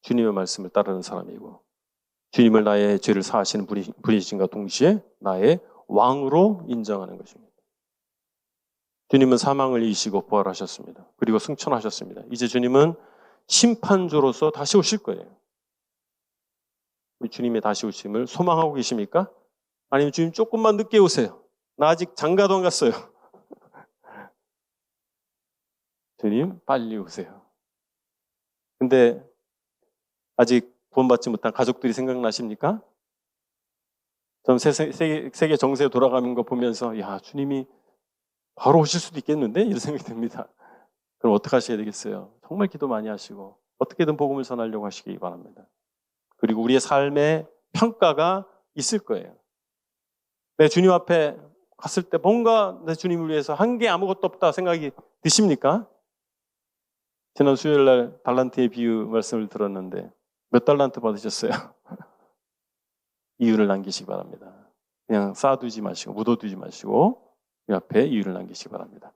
S1: 주님의 말씀을 따르는 사람이고 주님을 나의 죄를 사하시는 분이신과 동시에 나의 왕으로 인정하는 것입니다. 주님은 사망을 이기시고 부활하셨습니다. 그리고 승천하셨습니다. 이제 주님은 심판주로서 다시 오실 거예요. 우리 주님의 다시 오심을 소망하고 계십니까? 아니면 주님 조금만 늦게 오세요. 나 아직 장가도 안 갔어요. 주님 빨리 오세요. 근데 아직 구원받지 못한 가족들이 생각나십니까? 전 세계 정세에 돌아가는 거 보면서 야 주님이 바로 오실 수도 있겠는데? 이런 생각이 듭니다. 그럼 어떻게 하셔야 되겠어요? 정말 기도 많이 하시고 어떻게든 복음을 전하려고 하시기 바랍니다. 그리고 우리의 삶의 평가가 있을 거예요. 내 주님 앞에 갔을 때 뭔가 내 주님을 위해서 한 게 아무것도 없다 생각이 드십니까? 지난 수요일 날 달란트의 비유 말씀을 들었는데 몇 달란트 받으셨어요? 이유를 남기시기 바랍니다. 그냥 쌓아두지 마시고 묻어두지 마시고 이 앞에 이유를 남기시기 바랍니다.